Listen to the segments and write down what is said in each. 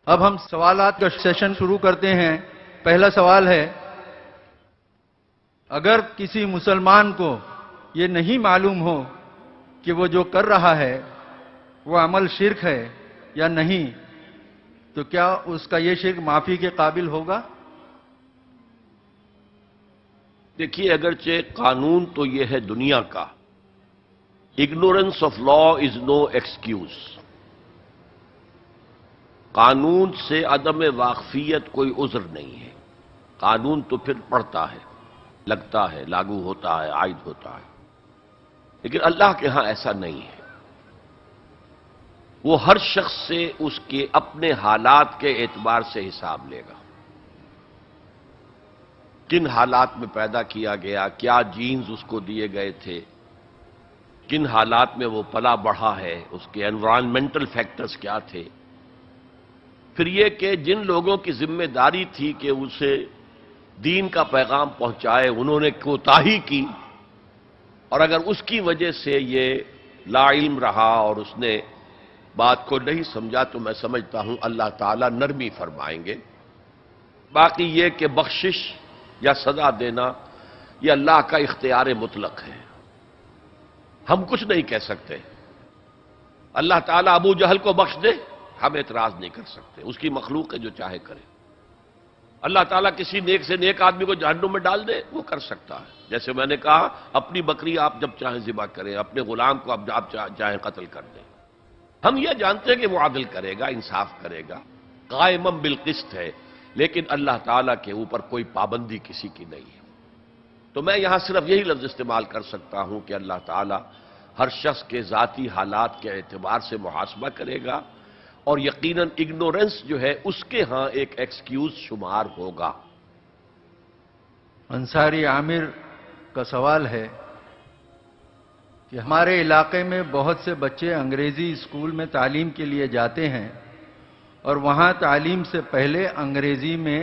اب ہم سوالات کا سیشن شروع کرتے ہیں۔ پہلا سوال ہے، اگر کسی مسلمان کو یہ نہیں معلوم ہو کہ وہ جو کر رہا ہے وہ عمل شرک ہے یا نہیں، تو کیا اس کا یہ شرک معافی کے قابل ہوگا؟ دیکھیے، اگرچہ قانون تو یہ ہے دنیا کا، ignorance of law is no excuse. قانون سے عدم واقفیت کوئی عذر نہیں ہے۔ قانون تو پھر پڑھتا ہے، لگتا ہے، لاگو ہوتا ہے، عائد ہوتا ہے، لیکن اللہ کے ہاں ایسا نہیں ہے۔ وہ ہر شخص سے اس کے اپنے حالات کے اعتبار سے حساب لے گا۔ کن حالات میں پیدا کیا گیا، کیا جینز اس کو دیے گئے تھے، کن حالات میں وہ پلا بڑھا ہے، اس کے انوائرنمنٹل فیکٹرز کیا تھے، پھر یہ کہ جن لوگوں کی ذمہ داری تھی کہ اسے دین کا پیغام پہنچائے، انہوں نے کوتاہی کی، اور اگر اس کی وجہ سے یہ لا علم رہا اور اس نے بات کو نہیں سمجھا، تو میں سمجھتا ہوں اللہ تعالیٰ نرمی فرمائیں گے۔ باقی یہ کہ بخشش یا سزا دینا یہ اللہ کا اختیار مطلق ہے، ہم کچھ نہیں کہہ سکتے۔ اللہ تعالیٰ ابو جہل کو بخش دے، ہم اعتراض نہیں کر سکتے، اس کی مخلوق ہے، جو چاہے کرے۔ اللہ تعالیٰ کسی نیک سے نیک آدمی کو جہنم میں ڈال دے، وہ کر سکتا ہے۔ جیسے میں نے کہا، اپنی بکری آپ جب چاہیں ذبح کریں، اپنے غلام کو آپ چاہیں قتل کر دیں۔ ہم یہ جانتے ہیں کہ وہ عدل کرے گا، انصاف کرے گا، قائمم بالقسط ہے، لیکن اللہ تعالیٰ کے اوپر کوئی پابندی کسی کی نہیں ہے۔ تو میں یہاں صرف یہی لفظ استعمال کر سکتا ہوں کہ اللہ تعالیٰ ہر شخص کے ذاتی حالات کے اعتبار سے محاسبہ کرے گا، اور یقیناً اگنورنس جو ہے اس کے ہاں ایک ایکسکیوز شمار ہوگا۔ انصاری عامر کا سوال ہے کہ ہمارے علاقے میں بہت سے بچے انگریزی اسکول میں تعلیم کے لیے جاتے ہیں، اور وہاں تعلیم سے پہلے انگریزی میں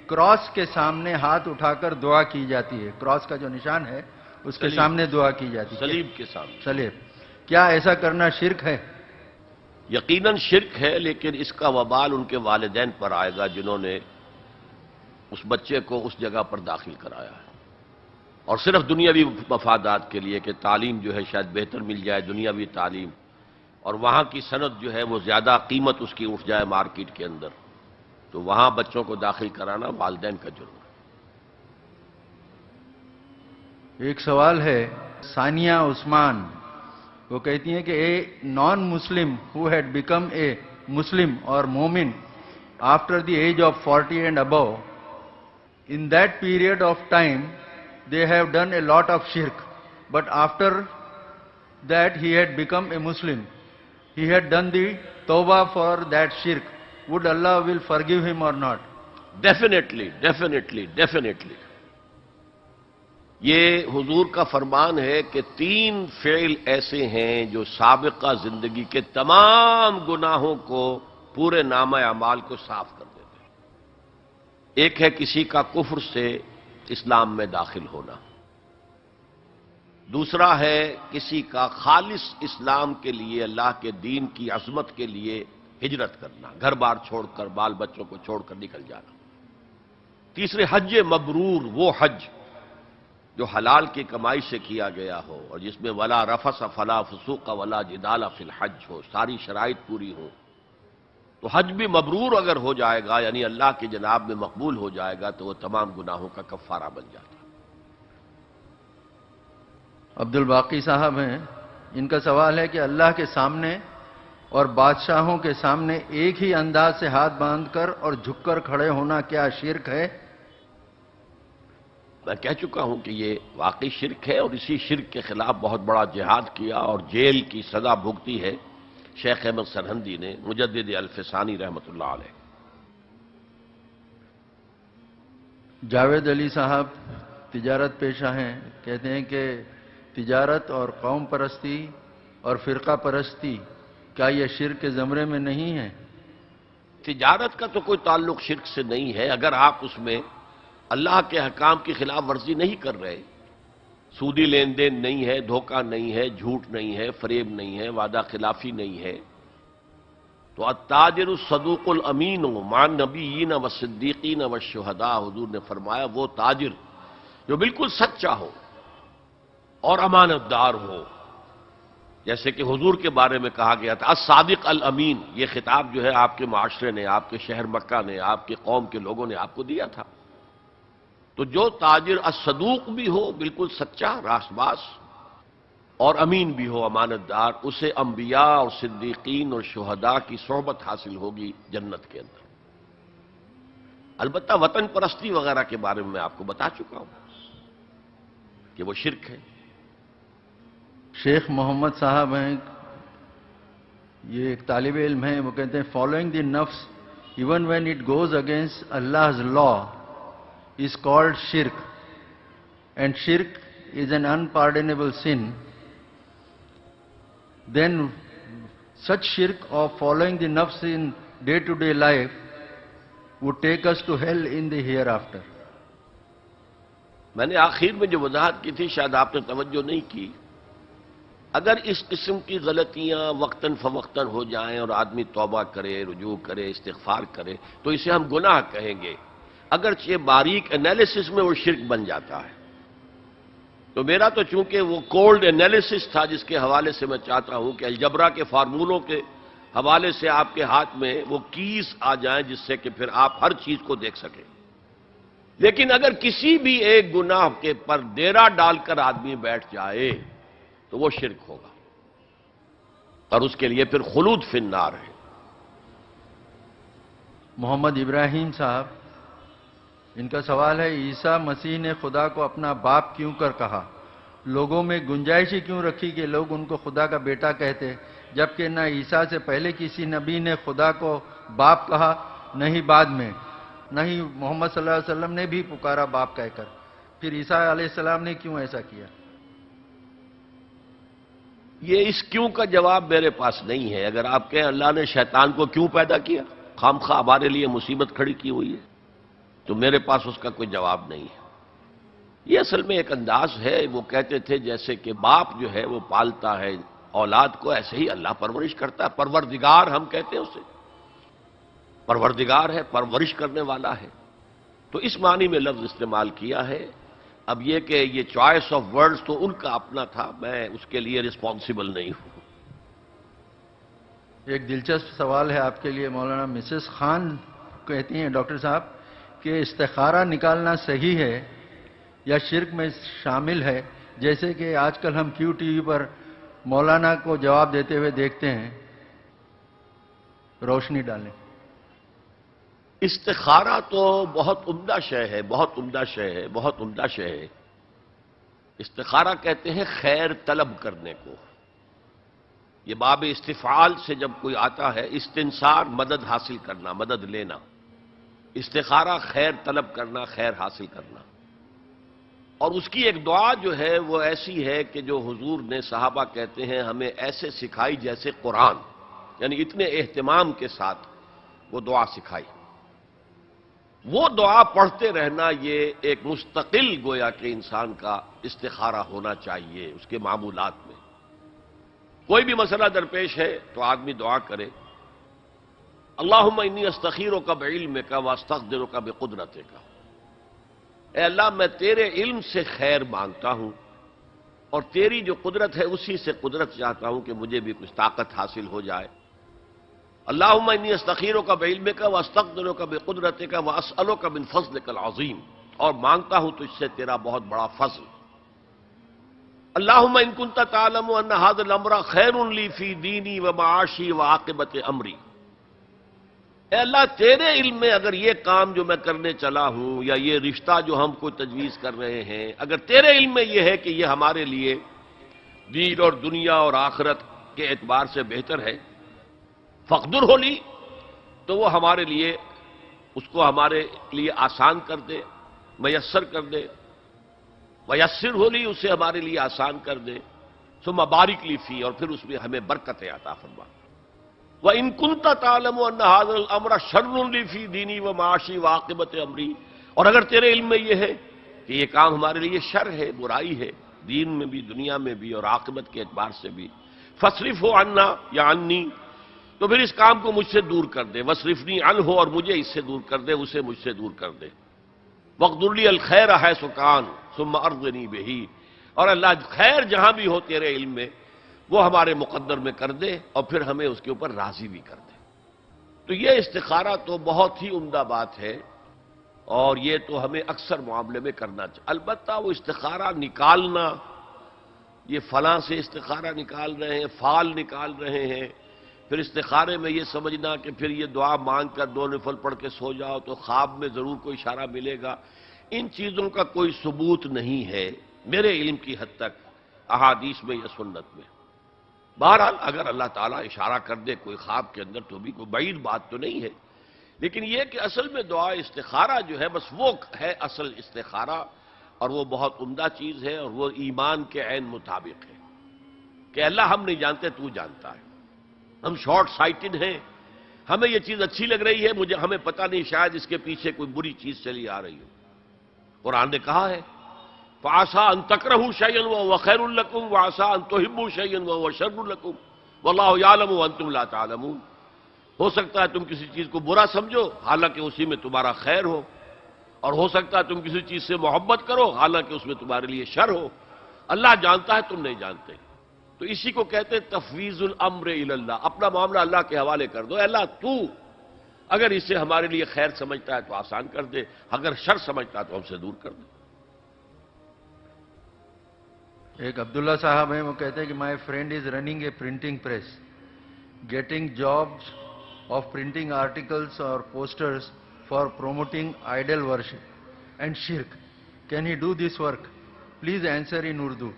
کراس کے سامنے ہاتھ اٹھا کر دعا کی جاتی ہے۔ کراس کا جو نشان ہے اس کے سامنے دعا کی جاتی ہے، صلیب کے سامنے۔ صلیب۔ کیا ایسا کرنا شرک ہے؟ یقیناً شرک ہے، لیکن اس کا وبال ان کے والدین پر آئے گا جنہوں نے اس بچے کو اس جگہ پر داخل کرایا ہے، اور صرف دنیاوی مفادات کے لیے کہ تعلیم جو ہے شاید بہتر مل جائے، دنیاوی تعلیم، اور وہاں کی صنعت جو ہے وہ زیادہ قیمت اس کی اٹھ جائے مارکیٹ کے اندر، تو وہاں بچوں کو داخل کرانا والدین کا جرم ہے۔ ایک سوال ہے ثانیہ عثمان، وہ کہتی ہیں کہ اے نان مسلم who had become a Muslim or مومن after the age of 40 and above, in that period of time they have done a lot of shirk, but after that he had become a Muslim, he had done the tawbah for that shirk, would Allah will forgive him or not? Definitely definitely definitely یہ حضور کا فرمان ہے کہ 3 فعل ایسے ہیں جو سابقہ زندگی کے تمام گناہوں کو، پورے نامہ اعمال کو صاف کر دیتے ہیں۔ ایک ہے کسی کا کفر سے اسلام میں داخل ہونا، دوسرا ہے کسی کا خالص اسلام کے لیے، اللہ کے دین کی عظمت کے لیے ہجرت کرنا، گھر بار چھوڑ کر، بال بچوں کو چھوڑ کر نکل جانا، تیسرے حج مبرور، وہ حج جو حلال کی کمائی سے کیا گیا ہو اور جس میں ولا رفث فلا فسوق ولا جدال فی الحج ہو، ساری شرائط پوری ہو، تو حج بھی مبرور اگر ہو جائے گا، یعنی اللہ کی جناب میں مقبول ہو جائے گا، تو وہ تمام گناہوں کا کفارہ بن جاتا ہے۔ عبد الباقی صاحب ہیں، ان کا سوال ہے کہ اللہ کے سامنے اور بادشاہوں کے سامنے ایک ہی انداز سے ہاتھ باندھ کر اور جھک کر کھڑے ہونا کیا شرک ہے؟ میں کہہ چکا ہوں کہ یہ واقعی شرک ہے، اور اسی شرک کے خلاف بہت بڑا جہاد کیا اور جیل کی سزا بھگتی ہے شیخ احمد سرہندی نے، مجدد الفسانی رحمۃ اللہ علیہ۔ جاوید علی صاحب تجارت پیشہ ہیں، کہتے ہیں کہ تجارت اور قوم پرستی اور فرقہ پرستی کیا یہ شرک کے زمرے میں نہیں ہے؟ تجارت کا تو کوئی تعلق شرک سے نہیں ہے، اگر آپ اس میں اللہ کے حکام کی خلاف ورزی نہیں کر رہے، سودی لین دین نہیں ہے، دھوکہ نہیں ہے، جھوٹ نہیں ہے، فریب نہیں ہے، وعدہ خلافی نہیں ہے، تو التاجر الصدوق الامین مع النبیین والصدیقین والشہداء، حضور نے فرمایا وہ تاجر جو بالکل سچا ہو اور امانت دار ہو، جیسے کہ حضور کے بارے میں کہا گیا تھا الصادق الامین، یہ خطاب جو ہے آپ کے معاشرے نے، آپ کے شہر مکہ نے، آپ کے قوم کے لوگوں نے آپ کو دیا تھا. تو جو تاجر الصدوق بھی ہو، بالکل سچا راست باز، اور امین بھی ہو، امانت دار، اسے انبیاء اور صدیقین اور شہداء کی صحبت حاصل ہوگی جنت کے اندر. البتہ وطن پرستی وغیرہ کے بارے میں آپ کو بتا چکا ہوں کہ وہ شرک ہے. شیخ محمد صاحب ہیں، یہ ایک طالب علم ہیں، وہ کہتے ہیں فالوئنگ دی نفس even when it goes against Allah's law is called shirk, and shirk is an unpardonable sin. Then such shirk of following the nafs in day-to-day life would take us to hell in the hereafter. میں نے آخر میں جو وضاحت کی تھی شاید آپ نے توجہ نہیں کی. اگر اس قسم کی غلطیاں وقتاً فوقتاً ہو جائیں اور آدمی توبہ کرے، رجوع کرے، استغفار کرے تو اسے ہم گناہ کہیں گے، اگرچہ باریک انالیسس میں وہ شرک بن جاتا ہے. تو میرا تو چونکہ وہ کولڈ انالیسس تھا جس کے حوالے سے میں چاہتا ہوں کہ الجبرا کے فارمولوں کے حوالے سے آپ کے ہاتھ میں وہ کیز آ جائیں جس سے کہ پھر آپ ہر چیز کو دیکھ سکیں. لیکن اگر کسی بھی ایک گناہ کے پر ڈیرا ڈال کر آدمی بیٹھ جائے تو وہ شرک ہوگا، اور اس کے لیے پھر خلود فی النار ہے. محمد ابراہیم صاحب، ان کا سوال ہے عیسیٰ مسیح نے خدا کو اپنا باپ کیوں کر کہا؟ لوگوں میں گنجائش ہی کیوں رکھی کہ لوگ ان کو خدا کا بیٹا کہتے، جبکہ نہ عیسیٰ سے پہلے کسی نبی نے خدا کو باپ کہا، نہ ہی بعد میں، نہ ہی محمد صلی اللہ علیہ وسلم نے بھی پکارا باپ کہہ کر. پھر عیسیٰ علیہ السلام نے کیوں ایسا کیا؟ یہ اس کیوں کا جواب میرے پاس نہیں ہے. اگر آپ کہیں اللہ نے شیطان کو کیوں پیدا کیا، خام خواہ ہمارے لیے مصیبت کھڑی کی ہوئی ہے، تو میرے پاس اس کا کوئی جواب نہیں ہے. یہ اصل میں ایک انداز ہے. وہ کہتے تھے جیسے کہ باپ جو ہے وہ پالتا ہے اولاد کو، ایسے ہی اللہ پرورش کرتا ہے. پروردگار ہم کہتے ہیں اسے، پروردگار ہے، پرورش کرنے والا ہے. تو اس معنی میں لفظ استعمال کیا ہے. اب یہ کہ یہ چوائس آف ورڈز تو ان کا اپنا تھا، میں اس کے لیے رسپانسبل نہیں ہوں. ایک دلچسپ سوال ہے آپ کے لیے. مولانا مسز خان کہتی ہیں ڈاکٹر صاحب کہ استخارہ نکالنا صحیح ہے یا شرک میں شامل ہے؟ جیسے کہ آج کل ہم کیو ٹی وی پر مولانا کو جواب دیتے ہوئے دیکھتے ہیں. روشنی ڈالیں. استخارہ تو بہت عمدہ شے ہے، بہت عمدہ شے ہے، بہت عمدہ شے ہے. استخارہ کہتے ہیں خیر طلب کرنے کو. یہ باب استفعال سے جب کوئی آتا ہے، استنصار مدد حاصل کرنا، مدد لینا. استخارہ خیر طلب کرنا، خیر حاصل کرنا. اور اس کی ایک دعا جو ہے وہ ایسی ہے کہ جو حضور نے صحابہ کہتے ہیں ہمیں ایسے سکھائی جیسے قرآن، یعنی اتنے اہتمام کے ساتھ وہ دعا سکھائی. وہ دعا پڑھتے رہنا یہ ایک مستقل گویا کہ انسان کا استخارہ ہونا چاہیے. اس کے معمولات میں کوئی بھی مسئلہ درپیش ہے تو آدمی دعا کرے اللہم انی استخیرک بعلمک واستقدرک بقدرتک. اے اللہ میں تیرے علم سے خیر مانگتا ہوں اور تیری جو قدرت ہے اسی سے قدرت چاہتا ہوں کہ مجھے بھی کچھ طاقت حاصل ہو جائے. اللہم انی استخیرک بعلمک واستقدرک بقدرتک واسألک من فضلک العظیم، اور مانگتا ہوں تجھ سے تیرا بہت بڑا فضل. اللہم ان کنت تعلم ان ھذا الامر خیر لی فی دینی ومعاشی وعاقبت امری. اے اللہ تیرے علم میں اگر یہ کام جو میں کرنے چلا ہوں یا یہ رشتہ جو ہم کو تجویز کر رہے ہیں، اگر تیرے علم میں یہ ہے کہ یہ ہمارے لیے دین اور دنیا اور آخرت کے اعتبار سے بہتر ہے، فقدر ہو لی، تو وہ ہمارے لیے اس کو ہمارے لیے آسان کر دے، میسر کر دے. میسر ہو لی، اسے ہمارے لیے آسان کر دے. ثم بارک لی فی، اور پھر اس میں ہمیں برکتیں عطا فرما. وَإِن كُنتَ تَعْلَمُ أَنَّ هَذَا الْأَمْرَ شَرٌّ لِّي فِي دِينِي وَمَعَاشِي وَعَاقِبَةِ أَمْرِي، اور اگر تیرے علم میں یہ ہے کہ یہ کام ہمارے لیے شر ہے، برائی ہے، دین میں بھی، دنیا میں بھی، اور عاقبت کے اعتبار سے بھی، فَاصْرِفْهُ عَنَّا یا عَنِّي، تو پھر اس کام کو مجھ سے دور کر دے، وصرفنی عنہ، اور مجھے اس سے دور کر دے، اسے مجھ سے دور کر دے، وقدر لی الخیر حیث کان ثم ارضنی بہ، اور اللہ خیر جہاں بھی ہو تیرے علم میں وہ ہمارے مقدر میں کر دے اور پھر ہمیں اس کے اوپر راضی بھی کر دے۔ تو یہ استخارہ تو بہت ہی عمدہ بات ہے، اور یہ تو ہمیں اکثر معاملے میں کرنا چاہیے۔ البتہ وہ استخارہ نکالنا، یہ فلاں سے استخارہ نکال رہے ہیں، فال نکال رہے ہیں، پھر استخارے میں یہ سمجھنا کہ پھر یہ دعا مانگ کر 2 نفل پڑھ کے سو جاؤ تو خواب میں ضرور کوئی اشارہ ملے گا، ان چیزوں کا کوئی ثبوت نہیں ہے میرے علم کی حد تک، احادیث میں یا سنت میں۔ بہرحال اگر اللہ تعالیٰ اشارہ کر دے کوئی خواب کے اندر تو بھی کوئی بعید بات تو نہیں ہے، لیکن یہ کہ اصل میں دعا استخارہ جو ہے بس وہ ہے اصل استخارہ، اور وہ بہت عمدہ چیز ہے، اور وہ ایمان کے عین مطابق ہے کہ اللہ ہم نہیں جانتے، تو جانتا ہے، ہم شارٹ سائٹڈ ہیں، ہمیں یہ چیز اچھی لگ رہی ہے، ہمیں پتہ نہیں شاید اس کے پیچھے کوئی بری چیز چلی آ رہی ہو۔ قرآن نے کہا ہے فَعَسَىٰ أَن تَكْرَهُوا شَيْئًا وَهُوَ خَيْرٌ لَكُمْ وَعَسَىٰ أَن تُحِبُّوا شَيْئًا وَهُوَ شَرٌّ لَكُمْ وَاللَّهُ يَعْلَمُ وَأَنتُمْ لَا تَعْلَمُونَ۔ ہو سکتا ہے تم کسی چیز کو برا سمجھو حالانکہ اسی میں تمہارا خیر ہو، اور ہو سکتا ہے تم کسی چیز سے محبت کرو حالانکہ اس میں تمہارے لیے شر ہو۔ اللہ جانتا ہے، تم نہیں جانتے۔ تو اسی کو کہتے ہیں تفویض الامر الی اللہ، اپنا معاملہ اللہ کے حوالے کر دو، اے اللہ تو اگر اسے ہمارے لیے خیر سمجھتا ہے تو آسان کر دے، اگر شر سمجھتا ہے تو ہم سے دور کر دے۔ ایک عبداللہ صاحب ہیں، وہ کہتے ہیں کہ my friend is running a printing press, getting jobs of printing articles اور posters for promoting idol worship and شرک، can he do this work? Please answer in Urdu.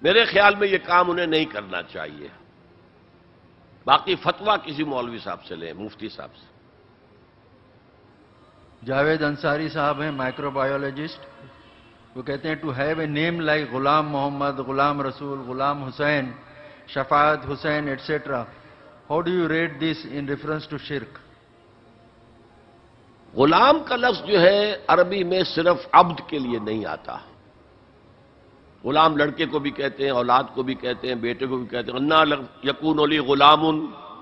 میرے خیال میں یہ کام انہیں نہیں کرنا چاہیے، باقی فتویٰ کسی مولوی صاحب سے لیں، مفتی صاحب سے۔ جاوید انصاری صاحب ہیں، مائکرو بایولوجسٹ، وہ کہتے ہیں to have a name like Ghulam Muhammad, Ghulam Rasool, Ghulam Hussain, Shafaat Hussain etcetera, how do you rate this in reference to شرک؟ غلام کا لفظ جو ہے عربی میں صرف عبد کے لیے نہیں آتا، غلام لڑکے کو بھی کہتے ہیں، اولاد کو بھی کہتے ہیں، بیٹے کو بھی کہتے ہیں۔ انا یکون لی غلام،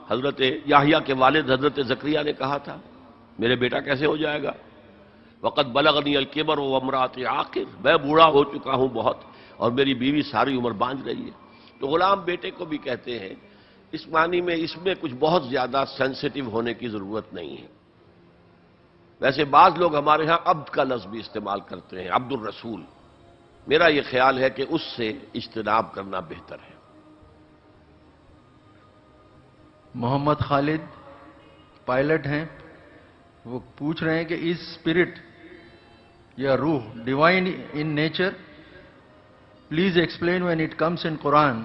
حضرت یحییٰ کے والد حضرت زکریا نے کہا تھا میرے بیٹا کیسے ہو جائے گا؟ وقد بلغنی الکبر وامرأتی عاقر، میں بوڑھا ہو چکا ہوں بہت اور میری بیوی ساری عمر باندھ رہی ہے۔ تو غلام بیٹے کو بھی کہتے ہیں، اس معنی میں اس میں کچھ بہت زیادہ سینسیٹیو ہونے کی ضرورت نہیں ہے۔ ویسے بعض لوگ ہمارے ہاں عبد کا لفظ بھی استعمال کرتے ہیں، عبد الرسول، میرا یہ خیال ہے کہ اس سے اجتناب کرنا بہتر ہے۔ محمد خالد پائلٹ ہیں، وہ پوچھ رہے ہیں کہ از اسپرٹ یا روح divine in nature? Please explain when it comes in Quran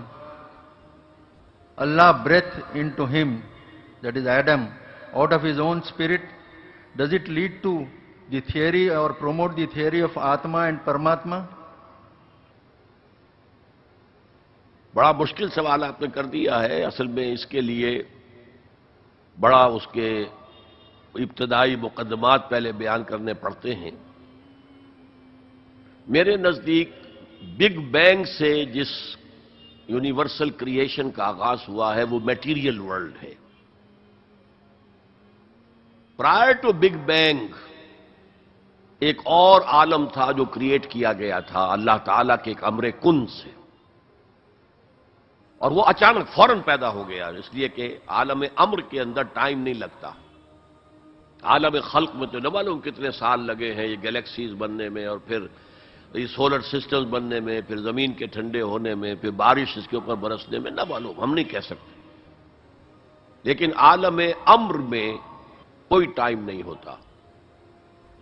Allah breathed into him, that is Adam, out of his own spirit. Does it lead to the theory or promote the theory of Atma and Paramatma? بڑا مشکل سوال آپ نے کر دیا ہے، اصل میں اس کے لیے بڑا اس کے ابتدائی مقدمات پہلے بیان کرنے پڑتے ہیں۔ میرے نزدیک بگ بینگ سے جس یونیورسل کریشن کا آغاز ہوا ہے وہ میٹیریل ورلڈ ہے۔ پرائر ٹو بگ بینگ ایک اور عالم تھا جو کریٹ کیا گیا تھا اللہ تعالیٰ کے ایک امر کن سے، اور وہ اچانک فوراً پیدا ہو گیا، اس لیے کہ عالم امر کے اندر ٹائم نہیں لگتا۔ عالم خلق میں تو نہ معلوم کتنے سال لگے ہیں یہ گلیکسیز بننے میں، اور پھر یہ سولر سسٹمز بننے میں، پھر زمین کے ٹھنڈے ہونے میں، پھر بارش اس کے اوپر برسنے میں، نہ معلوم، ہم نہیں کہہ سکتے۔ لیکن عالم امر میں کوئی ٹائم نہیں ہوتا۔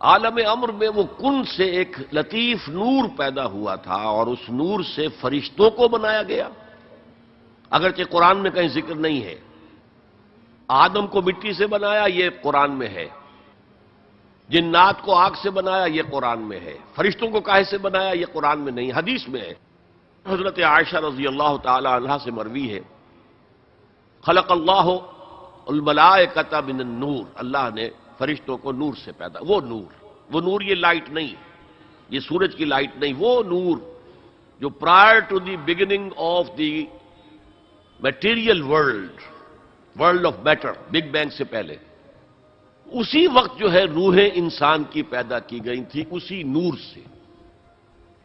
عالم امر میں وہ کن سے ایک لطیف نور پیدا ہوا تھا، اور اس نور سے فرشتوں کو بنایا گیا، اگرچہ قرآن میں کہیں ذکر نہیں ہے۔ آدم کو مٹی سے بنایا، یہ قرآن میں ہے۔ جنات کو آگ سے بنایا، یہ قرآن میں ہے۔ فرشتوں کو کاہے سے بنایا، یہ قرآن میں نہیں، حدیث میں ہے۔ حضرت عائشہ رضی اللہ تعالی عنہا سے مروی ہے، خلق اللہ الملائکۃ من النور، اللہ نے فرشتوں کو نور سے پیدا، وہ نور یہ لائٹ نہیں، یہ سورج کی لائٹ نہیں، وہ نور جو prior to the beginning of the material world of matter, big bang سے پہلے، اسی وقت جو ہے روحیں انسان کی پیدا کی گئی تھی، اسی نور سے.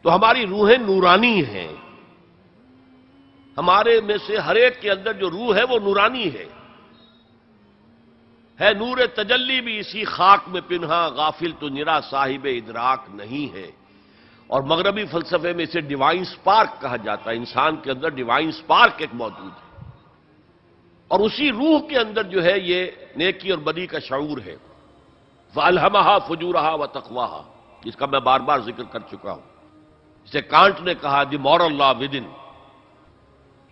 تو ہماری روحیں نورانی ہیں. ہمارے میں سے ہر ایک کے اندر جو روح ہے وہ نورانی ہے. نور تجلی بھی اسی خاک میں پنہا، غافل تو نرا صاحب ادراک نہیں ہے. اور مغربی فلسفے میں اسے ڈیوائن سپارک کہا جاتا ہے. انسان کے اندر ڈیوائن سپارک ایک موجود ہے، اور اسی روح کے اندر جو ہے یہ نیکی اور بدی کا شعور ہے. فَأَلْهَمَهَا فُجُورَهَا وَتَقْوَاهَا، جس کا میں بار بار ذکر کر چکا ہوں. جسے کانٹ نے کہا دی مورل لا ود ان.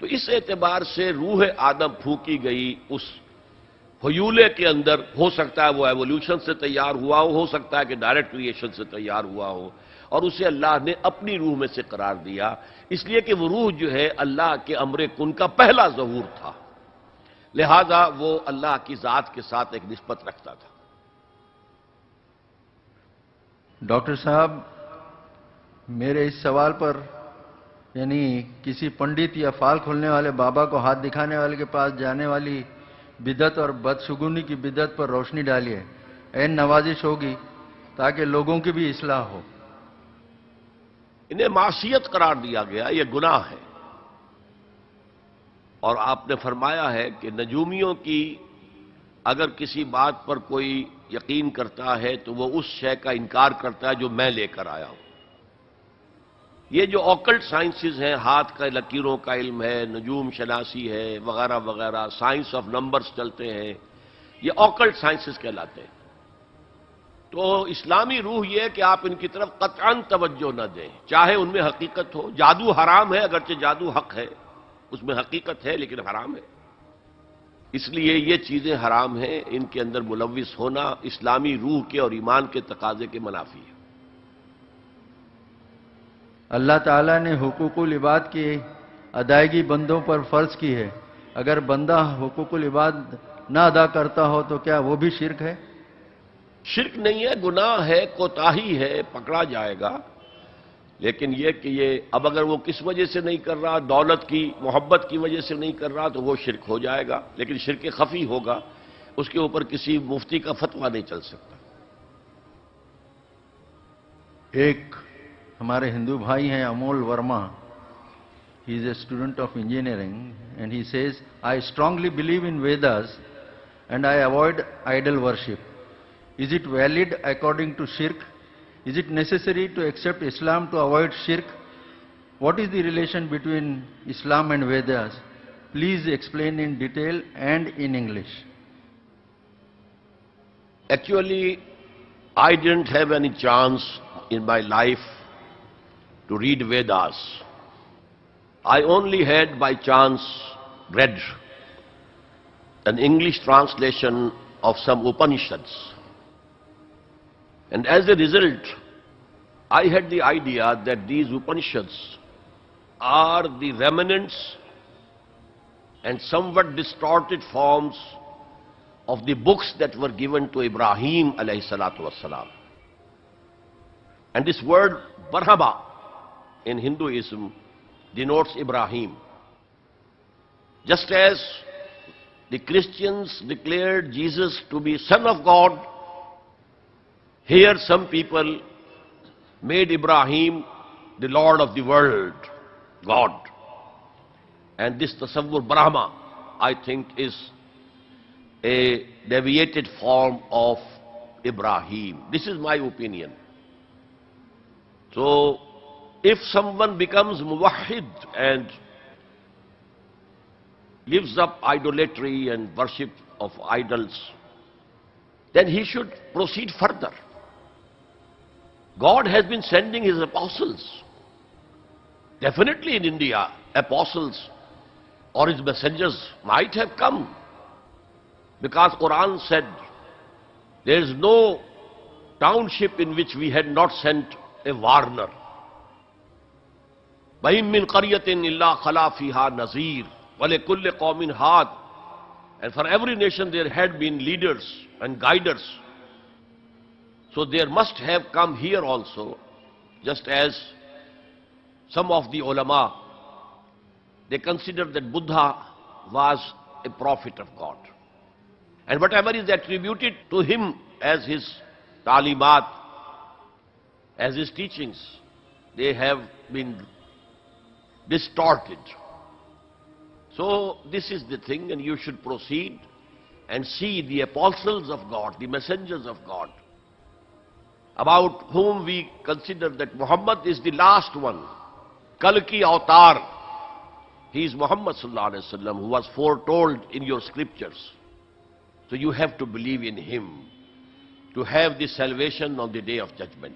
تو اس اعتبار سے روح آدم پھونکی گئی اس حیولے کے اندر. ہو سکتا ہے وہ ایوولوشن سے تیار ہوا ہو سکتا ہے کہ ڈائریکٹ کریشن سے تیار ہوا ہو، اور اسے اللہ نے اپنی روح میں سے قرار دیا، اس لیے کہ وہ روح جو ہے اللہ کے امر کن کا پہلا ظہور تھا، لہذا وہ اللہ کی ذات کے ساتھ ایک نسبت رکھتا تھا. ڈاکٹر صاحب، میرے اس سوال پر یعنی کسی پنڈت یا فال کھولنے والے بابا کو ہاتھ دکھانے والے کے پاس جانے والی بدعت اور بدشگونی کی بدعت پر روشنی ڈالیے. عین نوازش ہوگی تاکہ لوگوں کی بھی اصلاح ہو. انہیں معصیت قرار دیا گیا، یہ گناہ ہے. اور آپ نے فرمایا ہے کہ نجومیوں کی اگر کسی بات پر کوئی یقین کرتا ہے تو وہ اس شے کا انکار کرتا ہے جو میں لے کر آیا ہوں. یہ جو آکلٹ سائنسز ہیں، ہاتھ کا لکیروں کا علم ہے، نجوم شناسی ہے، وغیرہ وغیرہ، سائنس آف نمبرز چلتے ہیں، یہ آکلٹ سائنسز کہلاتے ہیں. تو اسلامی روح یہ ہے کہ آپ ان کی طرف قطعاً توجہ نہ دیں، چاہے ان میں حقیقت ہو. جادو حرام ہے، اگرچہ جادو حق ہے، اس میں حقیقت ہے لیکن حرام ہے. اس لیے یہ چیزیں حرام ہیں، ان کے اندر ملوث ہونا اسلامی روح کے اور ایمان کے تقاضے کے منافی ہے. اللہ تعالیٰ نے حقوق العباد کی ادائیگی بندوں پر فرض کی ہے. اگر بندہ حقوق العباد نہ ادا کرتا ہو تو کیا وہ بھی شرک ہے؟ شرک نہیں ہے، گناہ ہے، کوتاہی ہے، پکڑا جائے گا. لیکن یہ کہ یہ اب اگر وہ کس وجہ سے نہیں کر رہا، دولت کی محبت کی وجہ سے نہیں کر رہا، تو وہ شرک ہو جائے گا. لیکن شرک خفی ہوگا، اس کے اوپر کسی مفتی کا فتویٰ نہیں چل سکتا. ایک ہمارے ہندو بھائی ہیں Amol Verma. He is a student of engineering and he says I strongly believe in Vedas and I avoid idol worship. Is it valid according to شرک؟ Is it necessary to accept Islam to avoid shirk? What is the relation between Islam and Vedas? Please explain in detail and in English. Actually, I didn't have any chance in my life to read Vedas. I only had by chance read an English translation of some Upanishads. And as a result, I had the idea that these Upanishads are the remnants and somewhat distorted forms of the books that were given to Ibrahim alayhi salatu wassalam. And this word Brahma in Hinduism denotes Ibrahim. Just as the Christians declared Jesus to be Son of God, here some people made Ibrahim the Lord of the world, God. And this tasawwur Brahma, I think, is a deviated form of Ibrahim. This is my opinion. So, if someone becomes muwahhid and gives up idolatry and worship of idols, then he should proceed further. God has been sending his apostles. Definitely in India, apostles or his messengers might have come, because Qur'an said there is no township in which we had not sent a warner. وَإِن مِّن قَرْيَةٍ إِلَّا خَلَا فِيهَا نَذِيرٌ وَلِكُلِّ قَوْمٍ هَادٍ. And for every nation there had been leaders and guiders. So there must have come here also, just as some of the ulama, they consider that Buddha was a prophet of God. And whatever is attributed to him as his talimat, as his teachings, they have been distorted. So this is the thing, and you should proceed and see the apostles of God, the messengers of God, about whom we consider that Muhammad is the last one. Kalki Avatar. He is Muhammad sallallahu alaihi wasallam, who was foretold in your scriptures. So you have to believe in him to have the salvation on the day of judgment.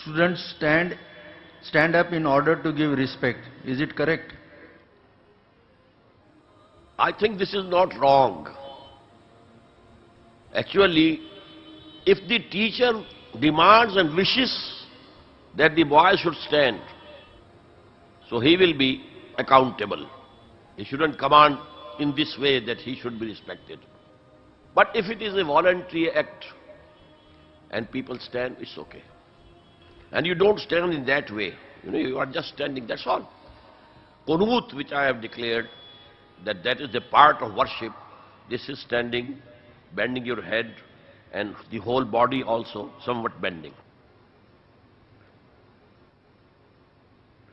students stand up in order to give respect. Is it correct? I think this is not wrong. Actually, if the teacher demands and wishes that the boy should stand, so he will be accountable. He shouldn't command in this way that he should be respected. But if it is a voluntary act and people stand, it's okay. And you don't stand in that way. You are just standing, that's all. Qunut, which I have declared, that is the part of worship. This is standing, bending your head, and the whole body also somewhat bending.